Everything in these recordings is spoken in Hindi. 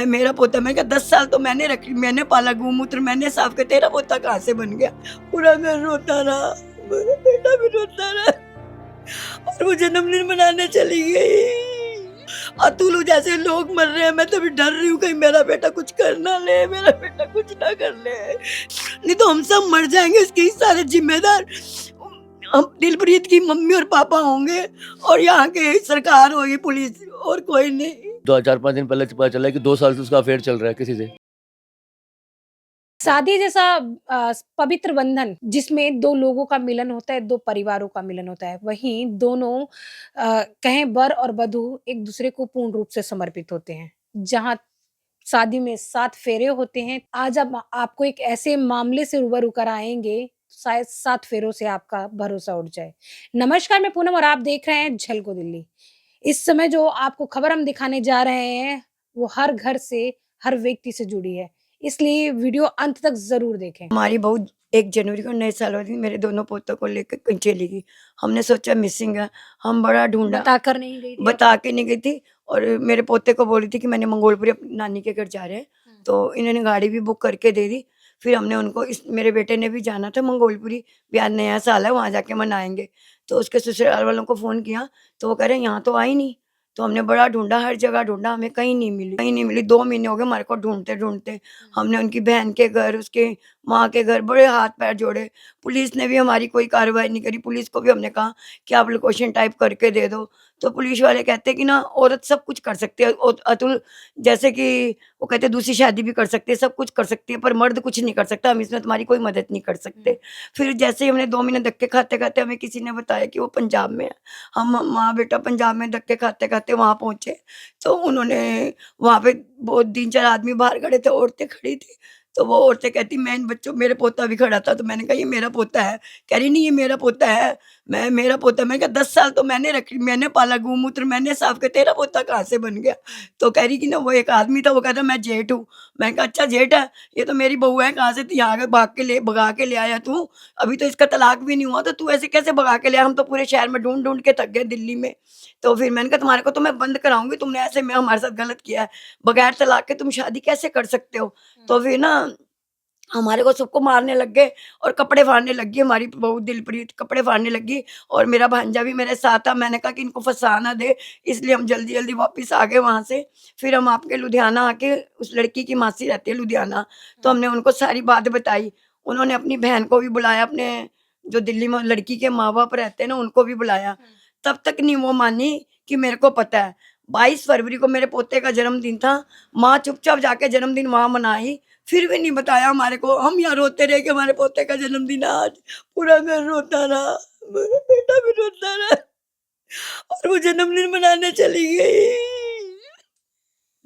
मेरा पोता, मैं क्या 10 साल तो मैंने रखी, मैंने पाला, गौमूत्र मैंने साफ किया, तेरा पोता कहाँ से बन गया। पूरा घर रोता रहा, मेरा बेटा भी रोता रहा और वो जन्मदिन मनाने चली गई। अतुल जैसे लोग मर रहे हैं, मैं तो भी डर रही हूँ कहीं मेरा बेटा कुछ कर ना ले, मेरा बेटा कुछ ना कर ले, नहीं तो हम सब मर जाएंगे। इसके सारे जिम्मेदार हम दिलप्रीत की मम्मी और पापा होंगे और यहाँ के सरकार होगी, पुलिस, और कोई नहीं। 4-5 दिन पहले पता चला कि 2 साल से उसका अफेयर चल रहा है किसी से। शादी जैसा पवित्र बंधन जिसमें 2 लोगों का मिलन होता है, 2 परिवारों का मिलन होता है, वहीं दोनों कहें वर और वधू एक दूसरे को पूर्ण रूप से समर्पित होते हैं। जहाँ शादी में 7 फेरे होते हैं। आज अब आपको एक ऐसे मामले से रूबरू कराएँगे, शायद 7 फेरों से आपका भरोसा उठ जाए। नमस्कार, मैं पूनम और आप देख रहे हैं झलको दिल्ली। इस समय जो आपको खबर हम दिखाने जा रहे हैं, वो हर घर से, हर व्यक्ति से जुड़ी है। इसलिए वीडियो अंत तक ज़रूर देखें। हमारी बहू 1 जनवरी को नए साल वाले दिन मेरे दोनों पोतों को लेकर कहीं चली गई। हमने सोचा मिसिंग है, हम बड़ा ढूंढा, बताकर नहीं गई थी? बता के नहीं गई थी। और मेरे पोते को बोली थी कि मैंने मंगोलपुरी अपनी नानी के घर जा रहे हैं, तो इन्होंने गाड़ी भी बुक करके दे दी। फिर हमने उनको मेरे बेटे ने भी जाना था मंगोलपुरी, भी आज नया साल है, वहाँ जाके मनाएंगे। तो उसके ससुराल वालों को फ़ोन किया तो वो कह रहे हैं यहाँ तो आई नहीं। तो हमने बड़ा ढूंढा, हर जगह ढूंढा, हमें कहीं नहीं मिली, कहीं नहीं मिली। 2 महीने हो गए हमारे को ढूंढते ढूंढते। हमने उनकी बहन के घर, उसके माँ के घर बड़े हाथ पैर जोड़े। पुलिस ने भी हमारी कोई कार्रवाई नहीं करी। पुलिस को भी हमने कहा कि आप लोकेशन टाइप करके दे दो, तो पुलिस वाले कहते हैं कि ना औरत सब कुछ कर सकती है। अतुल जैसे कि वो कहते हैं दूसरी शादी भी कर सकती है, सब कुछ कर सकती है, पर मर्द कुछ नहीं कर सकता, हम इसमें तुम्हारी कोई मदद नहीं कर सकते। फिर जैसे ही हमने 2 महीने धक्के खाते खाते हमें किसी ने बताया कि वो पंजाब में है। हम माँ बेटा पंजाब में धक्के खाते खाते वहाँ पहुँचे, तो उन्होंने वहाँ पे बहुत 3-4 आदमी बाहर खड़े थे, औरतें खड़ी थी। तो वो औरतें कहती मैं इन बच्चों, मेरे पोता भी खड़ा था, तो मैंने कहा ये मेरा पोता है। कह रही नहीं ये मेरा पोता है, मेरा पोता। मैं कहा 10 साल तो मैंने रखी, मैंने पाला, गौमूत्र मैंने साफ किया, तेरा पोता कहाँ से बन गया। तो कह रही कि ना वो एक आदमी था, वो कहता मैं जेठ हूँ। मैं कहा अच्छा जेठ है, ये तो मेरी बहू है, कहाँ से यहाँ आगे भगा के ले आया तू, अभी तो इसका तलाक भी नहीं हुआ, तो तू ऐसे कैसे भगा के ले आया, हम तो पूरे शहर में ढूंढ ढूंढ के थक गए दिल्ली में। तो फिर मैंने कहा तुम्हारे को तो मैं बंद कराऊंगी, तुमने ऐसे में हमारे साथ गलत किया है, बगैर तलाक के तुम शादी कैसे कर सकते हो। तो फिर ना हमारे को सबको मारने लग गए और कपड़े फाड़ने लगी। हमारी बहू दिलप्रीत कपड़े फाड़ने लगी और मेरा भांजा भी मेरे साथ था। मैंने कहा कि इनको फंसा ना दे, इसलिए हम जल्दी जल्दी वापस आ गए वहाँ से। फिर हम आपके लुधियाना आके, उस लड़की की मासी रहती है लुधियाना, तो हमने उनको सारी बात बताई। उन्होंने अपनी बहन को भी बुलाया, अपने जो दिल्ली में लड़की के माँ बाप रहते हैं ना उनको भी बुलाया। तब तक नहीं वो मानी कि मेरे को पता है। 22 फरवरी को मेरे पोते का जन्मदिन था, माँ चुपचाप जाके जन्मदिन वहाँ मनाई, फिर भी नहीं बताया हमारे को। हम यहाँ रोते रहे कि हमारे पोते का जन्मदिन आज, पूरा घर रोता रहा, मेरा बेटा भी रोता रहा और वो जन्मदिन मनाने चली गई।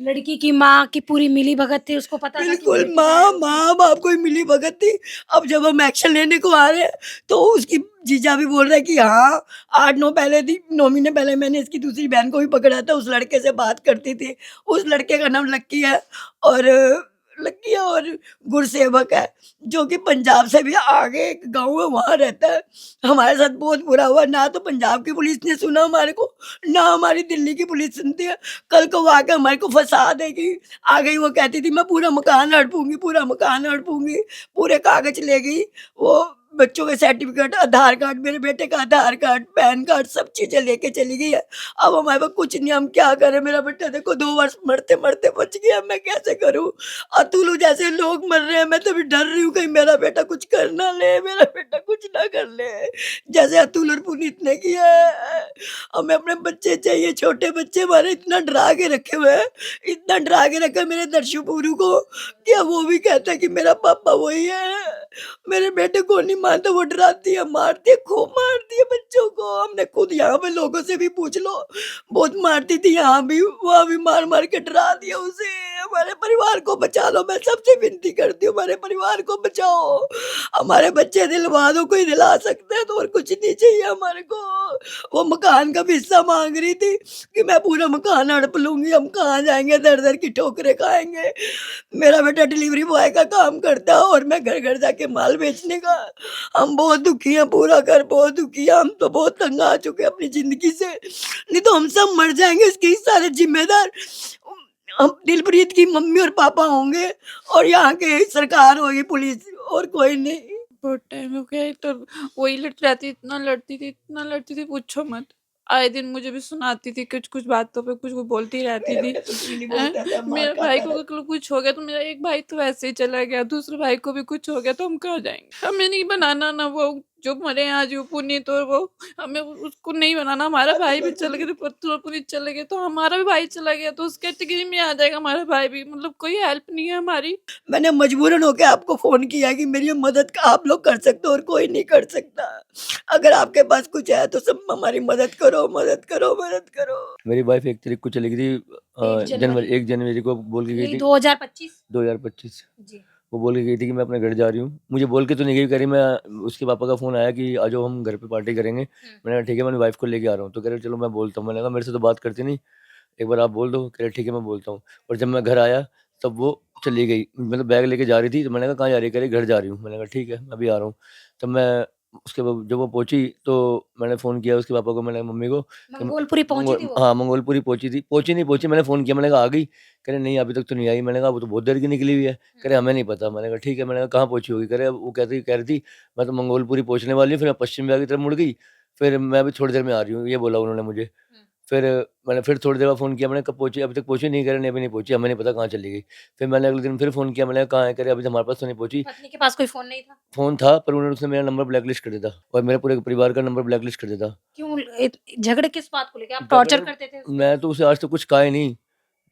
लड़की की माँ की पूरी मिलीभगत थी, उसको पता था कि वो बिल्कुल, लड़की का है। माँ बाप को ही मिली भगत थी। अब जब हम एक्शन लेने को आ रहे हैं तो उसकी जीजा भी बोल रहा है कि हाँ 8-9 महीने पहले मैंने इसकी दूसरी बहन को भी पकड़ा था, उस लड़के से बात करती थी। उस लड़के का नाम लक्की है और गुरसेवक है, जो कि पंजाब से भी आगे एक गाँव है वहाँ रहता है। हमारे साथ बहुत बुरा हुआ, ना तो पंजाब की पुलिस ने सुना हमारे को, ना हमारी दिल्ली की पुलिस सुनती है। कल को वो आके हमारे को फंसा देगी। आ गई, वो कहती थी मैं पूरा मकान हड़पूंगी, पूरा मकान हड़पूंगी, पूरे कागज ले गई। वो बच्चों के सर्टिफिकेट, आधार कार्ड, मेरे बेटे का आधार कार्ड, पैन कार्ड, सब चीजें लेके चली गई है। अब हमारे पास कुछ नहीं, हम क्या करें। मेरा बेटा देखो 2 वर्ष मरते मरते बच गया, मैं कैसे करूं। अतुल जैसे लोग मर रहे हैं, मैं तो भी डर रही हूँ कहीं मेरा बेटा कुछ कर ना ले, मेरा बेटा कुछ ना कर ले, जैसे अतुल और पुनीत ने किया है। हमें अपने बच्चे चाहिए, छोटे बच्चे हमारे इतना डरा के रखे हुए हैं, इतना डरा के रखा है मेरे दर्शुपुरु को, क्या वो भी कहता है कि मेरा पापा वही है। मेरे बेटे को नहीं मानता, वो डराती है, मारती है, खूब मारती है बच्चों को। हमने खुद यहाँ पे लोगों से भी पूछ लो, बहुत मारती थी, यहाँ भी वहाँ भी मार मार के डरा दिया उसे। हमारे परिवार को बचा लो, मैं सबसे विनती करती हूँ, हमारे परिवार को बचाओ। हमारे बच्चे दिलवा दो, कोई दिला सकता है तो, और कुछ नहीं चाहिए हमारे को। वो मकान का भी हिस्सा मांग रही थी कि मैं पूरा मकान हड़प लूंगी, हम कहाँ जाएंगे, दर दर की ठोकरें खाएंगे। मेरा बेटा डिलीवरी बॉय का काम करता है और मैं घर घर जाके माल बेचने का। हम बहुत दुखी हैं, पूरा घर बहुत दुखी है। हम तो बहुत तंग आ चुके हैं अपनी जिंदगी से, नहीं तो हम सब मर जाएंगे। इसके सारे जिम्मेदार हम दिलप्रीत की मम्मी और पापा होंगे और यहाँ के सरकार होगी, पुलिस, और कोई नहीं। बहुत टाइम हो गया है, तो वही इतना लड़ती थी पूछो मत। आए दिन मुझे भी सुनाती थी, कुछ कुछ बातों पे कुछ बोलती रहती थी। मेरे भाई को कुछ हो गया तो मेरा एक भाई तो वैसे ही चला गया, दूसरे भाई को भी कुछ हो गया तो हम कहाँ जाएंगे? हमें नहीं बनाना ना वो जो मरे हैं आज, वो पुनीत और वो, हमें उसको नहीं बनाना। हमारा भाई भी चल गया तो पत्तू और पुनीत चले गए तो हमारा भी भाई चला गया तो उस कैटेगरी में आ जाएगा हमारा भाई भी। मतलब कोई हेल्प नहीं है हमारी। मैंने मजबूरन होकर आपको फोन किया कि मेरी मदद आप लोग कर सकते हो और कोई नहीं कर सकता। अगर आपके पास कुछ है तो सब हमारी मदद करो, मदद करो, मदद करो। मेरी वाइफ 1 तारीख को चली गई थी, 1 जनवरी को बोल के गई यही थी, 2025 2025। जी। वो बोल के गई थी कि मैं अपने घर जा रही हूँ। मुझे बोल के तो नहीं गई, कह रही मैं, उसके पापा का फ़ोन आया कि आ जाओ हम घर पे पार्टी करेंगे। मैंने कहा ठीक है, मैं वाइफ को लेके आ रहा हूँ। तो कह रहे चलो मैं बोलता हूँ। मैंने कहा मेरे से तो बात करती नहीं, एक बार आप बोल दो। कह रहे ठीक है मैं बोलता हूँ। और जब मैं घर आया तब वो चली गई, मतलब बैग लेके जा रही थी। तो मैंने कहा कहाँ जा रही है? कह रही घर जा रही हूँ। मैंने कहा ठीक है मैं भी आ रहा हूँ। तब मैं उसके बाद जब वो पहुँची तो मैंने फ़ोन किया उसके पापा को, मैंने मम्मी को कि मंगोलपुरी पहुंची थी वो? हाँ, मंगोलपुरी पहुँची थी। पहुँची नहीं पहुँची, मैंने फ़ोन किया, मैंने कहा आ गई? कह रहे नहीं अभी तक तो नहीं आई। मैंने कहा वो तो बहुत देर की निकली हुई है। कह रहे हमें नहीं पता। मैंने कहा ठीक है। मैंने कहा कहाँ पहुँची होगी? कह रहे वो कह रही थी मैं तो मंगोलपुरी पहुँचने वाली हूँ, फिर मैं पश्चिम विभाग की तरफ मुड़ गई, फिर मैं अभी थोड़ी देर में आ रही हूँ, ये बोला उन्होंने मुझे। फिर मैंने फिर थोड़ी देर बाद फ़ोन किया, मैंने कब पहुँची? अभी तक पहुँची नहीं? कह रहे नहीं अभी नहीं पहुँची, हमें नहीं पता कहाँ चली गई। फिर मैंने अगले दिन फिर फ़ोन किया, मैंने कहा कहाँ है? कह रहे अभी तो हमारे पास तो नहीं पहुँची। पत्नी के पास कोई फोन नहीं था? फ़ोन था पर उन्होंने उसने मेरा नंबर ब्लैकलिस्ट कर दिया था और मेरे पूरे परिवार का नंबर ब्लैकलिस्ट कर दिया था। क्यों झगड़े किस बात को लेके? आप टॉर्चर झगड़े करते थे उसको? मैं तो उसे आज तक कुछ कहा ही नहीं,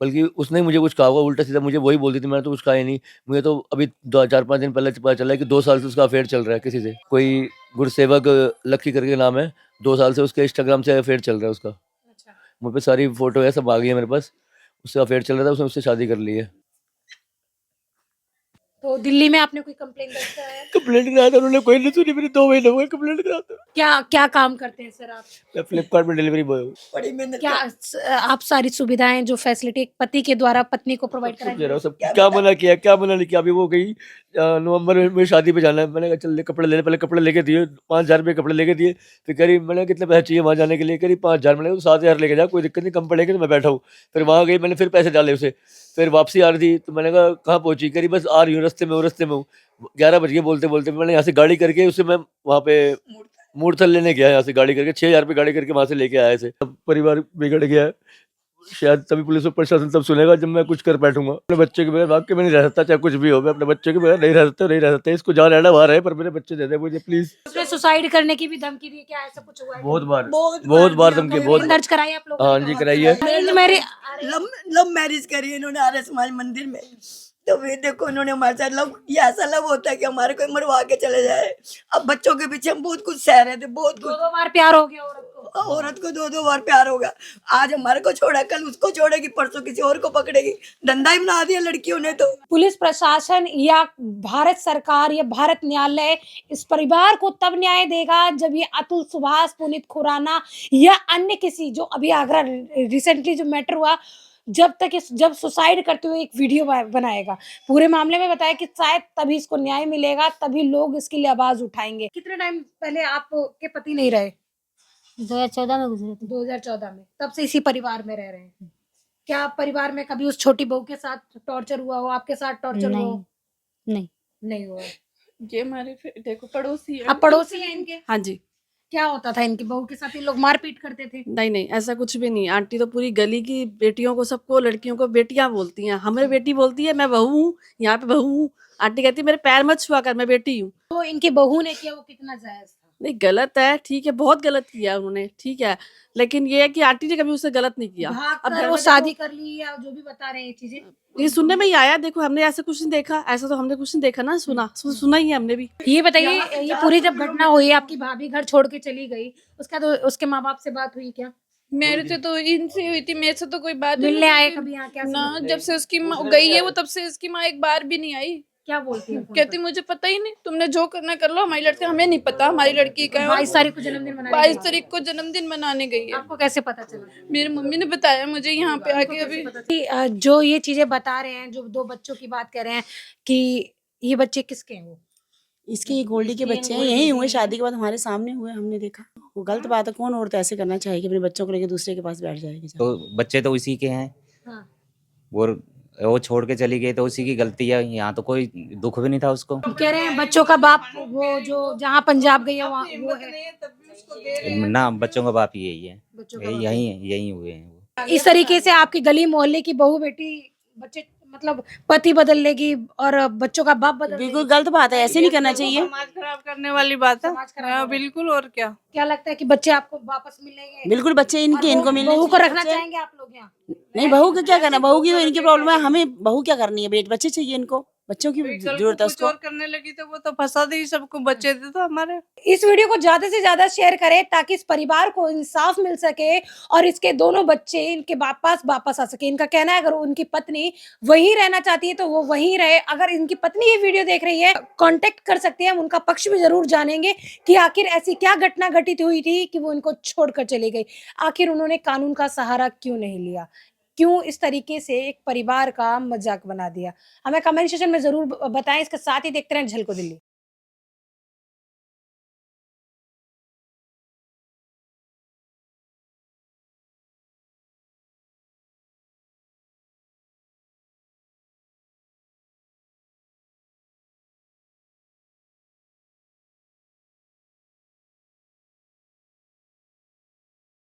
बल्कि उसने ही मुझे कुछ कहा होगा उल्टा-सीधा, मुझे वही बोलती थी, मैंने तो कुछ कहा ही नहीं। मुझे तो अभी 2 4-5 दिन पहले पता चला है कि 2 साल से उसका अफ़ेयर चल रहा है किसी से। कोई गुरसेवक लक्की करके नाम है, 2 साल से उसके इंस्टाग्राम से अफ़ेयर चल रहा है उसका। अच्छा। मुझ पे सारी फ़ोटो है, सब आ गई है मेरे पास। उससे अफ़ेयर चल रहा था, उसने उससे शादी कर ली है। तो दिल्ली में आपने कोई कंप्लेंट दर्ज कराया? कंप्लेंट कराया था उन्होंने, कोई नहीं सुनी मेरी। 2 महीने हो गए कंप्लेंट कराते। क्या क्या काम करते हैं सर आप? मैं फ्लिपकार्ट में डिलीवरी बॉय हूँ। बड़ी मेहनत क्या आप सारी सुविधाएं जो फैसिलिटी एक पति के द्वारा पत्नी को प्रोवाइड सब दे रहा कराई? हूँ, सब क्या मना किया, क्या मना नहीं किया। अभी वो गई नवंबर में मुझे शादी पे जाना है। मैंने कहा चल ले कपड़े ले ले। पहले कपड़े लेके दिए, 5,000 रुपये कपड़े लेके दिए। फिर कह रही, मैंने कहा कितने पैसे चाहिए वहाँ जाने के लिए? कह रही 5,000। मैंने कहा 7,000 लेके जा, कोई दिक्कत नहीं, कम पड़ेंगे तो मैं बैठा हूँ। फिर वहाँ गई, मैंने फिर पैसे डाले उसे। फिर वापसी आ रही थी तो मैंने कहा कहाँ पहुँची? कह रही बस आ रही हूँ, रास्ते में हूँ। 11 बज गए बोलते-बोलते। मैंने यहाँ से गाड़ी करके उसे मैं वहाँ पे मूर्थल लेने गया, यहाँ से गाड़ी करके 6,000 रुपये गाड़ी करके वहाँ से लेके आया इसे। अब परिवार बिगड़ गया है। शायद तभी पुलिस और प्रशासन तब सुनेगा जब मैं कुछ कर बैठूंगा। अपने बच्चे के बगैर वाकई में नहीं रह सकता, चाहे कुछ भी हो। मैं अपने बच्चे के बगैर नहीं रह सकता। इसको जहाँ रहना वहाँ रहे, पर मेरे बच्चे दे दे मुझे प्लीज। उसने सुसाइड करने की भी धमकी दी, क्या ऐसा कुछ हुआ है? बहुत बार दिया, धमकी, बहुत बहुत दर्ज कराई आप लोगों हाँ ने? जी कराई है। Arrange marriage? लव मैरिज करी है इन्होंने आर्य समाज मंदिर में। तो फिर देखो इन्होंने हमारे साथ लव, ये ऐसा लव होता है कि हमारे कोई मरवा के चले जाए। अब बच्चों के पीछे हम बहुत कुछ सह रहे थे, बहुत कुछ। 2 बार प्यार हो गया औरत को? औरत को 2 बार प्यार होगा। आज हमारे को छोड़ा, कल उसको छोड़ेगी, परसों किसी और को पकड़ेगी। धंधा ही बना दिया लड़कियों ने तो। पुलिस प्रशासन या भारत सरकार या भारत न्यायालय इस परिवार को तब न्याय देगा जब ये अतुल सुभाष, पुनीत खुराना या अन्य किसी, जो अभी आगरा रिसेंटली जो मैटर हुआ, जब सुसाइड करते हुए एक वीडियो बनाएगा, पूरे मामले में बताया कि शायद तभी इसको न्याय मिलेगा, तभी लोग इसके लिए आवाज उठाएंगे। कितने टाइम पहले आपके पति नहीं रहे? 2014 में गुजरे थे। 2014 में। तब से इसी परिवार में रह रहे हैं। क्या परिवार में कभी उस छोटी बहू के साथ टॉर्चर हुआ हो, आपके साथ टॉर्चर हुआ हो? नहीं नहीं हुआ। ये हमारे देखो पड़ोसी है। आप पड़ोसी हैं इनके? हाँ जी। क्या होता था इनकी बहू के साथ? ये लोग मारपीट करते थे? नहीं ऐसा कुछ भी नहीं। आंटी तो पूरी गली की बेटियों को, सबको, लड़कियों को बेटियां बोलती हैं। हमें बेटी बोलती है, मैं बहू हूँ, यहाँ पे बहू हूँ। आंटी कहती है मेरे पैर मत छुआ कर, मैं बेटी हूँ। तो इनकी बहू ने किया वो कितना जायज था? नहीं गलत है, ठीक है, बहुत गलत किया उन्होंने, ठीक है, लेकिन ये है कि आंटी ने कभी उससे गलत नहीं किया। भागकर वो शादी कर ली या जो भी बता रहे हैं ये चीजें? ये सुनने में ही आया। देखो हमने ऐसा कुछ नहीं देखा, ऐसा तो हमने कुछ नहीं देखा ना, सुना ही है हमने भी। ये बताइए, ये पूरी जब घटना हुई, आपकी भाभी घर छोड़ के चली गई, उसके माँ बाप से बात हुई क्या? मेरे से तो इनसे हुई थी, मेरे से तो कोई बात ही मिलने नहीं आए हुई। कभी यहाँ? क्या ना, जब से उसकी माँ गई है वो, तब से इसकी माँ एक बार भी नहीं आई। क्या बोलती है? कहती मुझे पता ही नहीं, तुमने जो करना कर लो, हमारी लड़की, हमें नहीं पता हमारी लड़की का है। 22 तारीख को जन्मदिन मनाने 22 गई। तारीख को जन्मदिन मनाने गई है। आपको कैसे पता चला? मेरी मम्मी ने बताया मुझे यहाँ पे आके अभी। कि, जो ये चीजें बता रहे हैं, जो 2 बच्चों की बात कर रहे हैं कि ये बच्चे किसके हैं? वो इसके ये गोल्डी के बच्चे हैं, यही हुए, शादी के बाद हमारे सामने हुए, हमने देखा। वो गलत बात है। कौन औरत ऐसे करना चाहेगी, अपने बच्चों को लेकर दूसरे के पास बैठ जाएगी? तो बच्चे तो इसी के हैं, हाँ। और वो छोड़ के चली गई तो उसी की गलती है, यहाँ तो कोई दुख भी नहीं था उसको। कह रहे हैं बच्चों का बाप वो जो जहाँ पंजाब गई है वहाँ वो है। ना, बच्चों का बाप ही यही है, बच्चों का यही हुए हैं वो। इस तरीके से आपकी गली मोहल्ले की बहू बेटी बच्चे मतलब पति बदल लेगी और बच्चों का बाप बदल बिल्कुल लेगी। गलत बात है, ऐसे नहीं करना चाहिए। समाज खराब करने वाली बात है। समाज खराब हाँ, हो रहा है। बिल्कुल, और क्या। क्या लगता है कि बच्चे आपको वापस मिलेंगे? बिल्कुल बच्चे इनके, इनको मिलने बहू को चाहिए रखना बच्चे। चाहेंगे आप लोग यहाँ? नहीं, बहू का क्या करना, बहू की तो इनकी प्रॉब्लम है, हमें बहू क्या करनी है, बच्चे चाहिए इनको, बच्चों की कल को जरूरत है कुछ उसको। और करने लगी तो वो तो फंसा देगी सबको, बच्चे थे तो हमारे। इस वीडियो को ज्यादा से ज्यादा शेयर करें ताकि इस परिवार को इंसाफ मिल सके और इसके दोनों बच्चे इनके पास वापस आ सके। इनका कहना है अगर उनकी पत्नी वहीं रहना चाहती है तो वो वहीं रहे। अगर इनकी पत्नी ये वीडियो देख रही है, कांटेक्ट कर सकते हैं, हम उनका पक्ष भी जरूर जानेंगे कि आखिर ऐसी क्या घटना घटित हुई थी कि वो इनको छोड़कर चली गई। आखिर उन्होंने कानून का सहारा क्यों नहीं लिया, क्यों इस तरीके से एक परिवार का मजाक बना दिया? हमें कमेंट सेक्शन में जरूर बताएं। इसके साथ ही देखते रहें झलको दिल्ली।